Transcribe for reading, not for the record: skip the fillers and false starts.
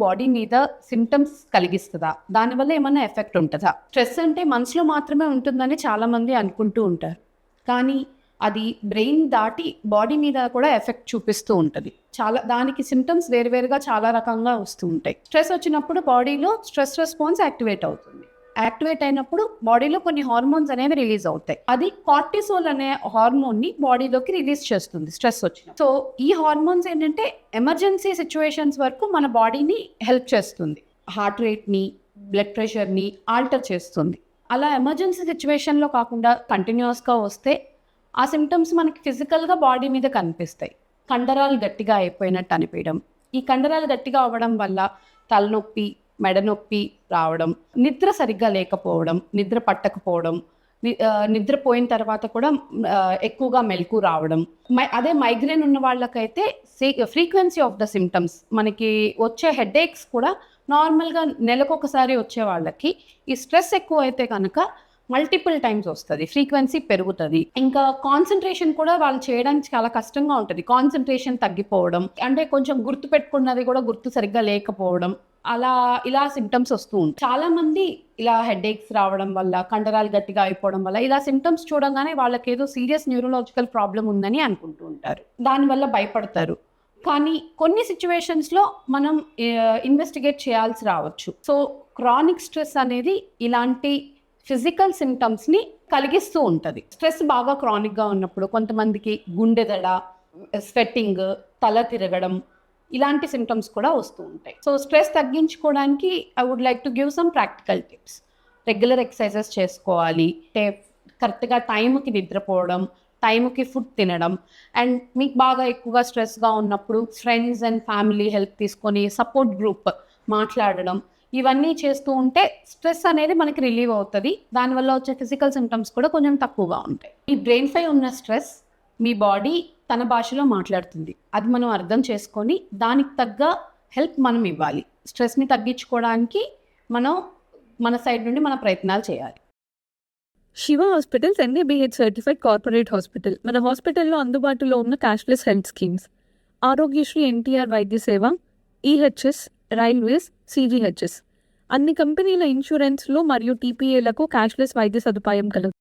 Body మీద symptoms కలిగిస్తుందా, దానివల్ల ఏమైనా ఎఫెక్ట్ ఉంటుందా? స్ట్రెస్ అంటే మనసులో మాత్రమే ఉంటుందని చాలామంది అనుకుంటూ ఉంటారు, కానీ అది బ్రెయిన్ దాటి బాడీ మీద కూడా ఎఫెక్ట్ చూపిస్తూ ఉంటుంది. దానికి సిమ్టమ్స్ వేరువేరుగా చాలా రకంగా వస్తూ ఉంటాయి. స్ట్రెస్ వచ్చినప్పుడు బాడీలో స్ట్రెస్ రెస్పాన్స్ యాక్టివేట్ అవుతుంది. యాక్టివేట్ అయినప్పుడు బాడీలో కొన్ని హార్మోన్స్ అనేవి రిలీజ్ అవుతాయి. అది కార్టిసోల్ అనే హార్మోన్ ని బాడీలోకి రిలీజ్ చేస్తుంది స్ట్రెస్ వచ్చిన. సో ఈ హార్మోన్స్ ఏంటంటే ఎమర్జెన్సీ సిచ్యువేషన్స్ వరకు మన బాడీని హెల్ప్ చేస్తుంది. హార్ట్ రేట్ ని, బ్లడ్ ప్రెషర్ ని ఆల్టర్ చేస్తుంది. అలా ఎమర్జెన్సీ సిచ్యువేషన్ లో కాకుండా కంటిన్యూస్ గా వస్తే ఆ సిమ్టమ్స్ మనకి ఫిజికల్ గా బాడీ మీద కనిపిస్తాయి. కండరాలు గట్టిగా అయిపోయినట్టు అనిపించడం, ఈ కండరాలు గట్టిగా అవ్వడం వల్ల తలనొప్పి, మెడనొప్పి రావడం, నిద్ర సరిగ్గా లేకపోవడం, నిద్ర పట్టకపోవడం, నిద్రపోయిన తర్వాత కూడా ఎక్కువగా మెలకు రావడం. అదే మైగ్రేన్ ఉన్న వాళ్ళకైతే ఫ్రీక్వెన్సీ ఆఫ్ ద సిమ్టమ్స్, మనకి వచ్చే హెడేక్స్ కూడా నార్మల్గా నెలకొకసారి వచ్చే వాళ్ళకి ఈ స్ట్రెస్ ఎక్కువ అయితే కనుక మల్టిపుల్ టైమ్స్ వస్తుంది, ఫ్రీక్వెన్సీ పెరుగుతుంది. ఇంకా కాన్సన్ట్రేషన్ కూడా వాళ్ళు చేయడానికి చాలా కష్టంగా ఉంటుంది. కాన్సన్ట్రేషన్ తగ్గిపోవడం, అంటే కొంచెం గుర్తు పెట్టుకున్నది కూడా గుర్తు సరిగ్గా లేకపోవడం, ఇలా సిమ్టమ్స్ వస్తూ ఉంటాయి. చాలా మంది ఇలా హెడేక్స్ రావడం వల్ల, కండరాలు గట్టిగా అయిపోవడం వల్ల ఇలా సిమ్టమ్స్ చూడంగానే వాళ్ళకి ఏదో సీరియస్ న్యూరలాజికల్ ప్రాబ్లం ఉందని అనుకుంటూ ఉంటారు, దానివల్ల భయపడతారు. కానీ కొన్ని సిచ్యువేషన్స్లో మనం ఇన్వెస్టిగేట్ చేయాల్సి రావచ్చు. సో క్రానిక్ స్ట్రెస్ అనేది ఇలాంటి ఫిజికల్ సిమ్టమ్స్ని కలిగిస్తూ ఉంటుంది. స్ట్రెస్ బాగా క్రానిక్గా ఉన్నప్పుడు కొంతమందికి గుండెదడ, స్వెట్టింగ్, తల తిరగడం, ఇలాంటి సిమ్టమ్స్ కూడా వస్తూ ఉంటాయి. సో స్ట్రెస్ తగ్గించుకోవడానికి I would like to give some practical tips. Regular exercises చేసుకోవాలి, కరెక్ట్గా టైంకి నిద్రపోవడం, టైంకి ఫుడ్ తినడం, అండ్ మీకు బాగా ఎక్కువగా స్ట్రెస్గా ఉన్నప్పుడు ఫ్రెండ్స్ అండ్ ఫ్యామిలీ హెల్ప్ తీసుకొని సపోర్ట్ గ్రూప్ మాట్లాడడం, ఇవన్నీ చేస్తూ ఉంటే స్ట్రెస్ అనేది మనకి రిలీవ్ అవుతుంది. దానివల్ల వచ్చే ఫిజికల్ సిమ్టమ్స్ కూడా కొంచెం తక్కువగా ఉంటాయి. ఈ బ్రెయిన్ పై ఉన్న స్ట్రెస్ మీ బాడీ తన భాషలో మాట్లాడుతుంది. అది మనం అర్థం చేసుకొని దానికి తగ్గ హెల్ప్ మనం ఇవ్వాలి. స్ట్రెస్ని తగ్గించుకోవడానికి మనం మన సైడ్ నుండి మన ప్రయత్నాలు చేయాలి. Shiva hospitals NABH certified corporate hospital. మన హాస్పిటల్లో అందుబాటులో ఉన్న cashless health schemes: Aarogyasri, NTR వైద్య సేవ, ఈహెచ్ఎస్, రైల్వేస్, సిజిహెచ్ఎస్. అన్ని కంపెనీల ఇన్సూరెన్స్లు మరియు టీపీఏలకు క్యాష్లెస్ వైద్య సదుపాయం కలదు.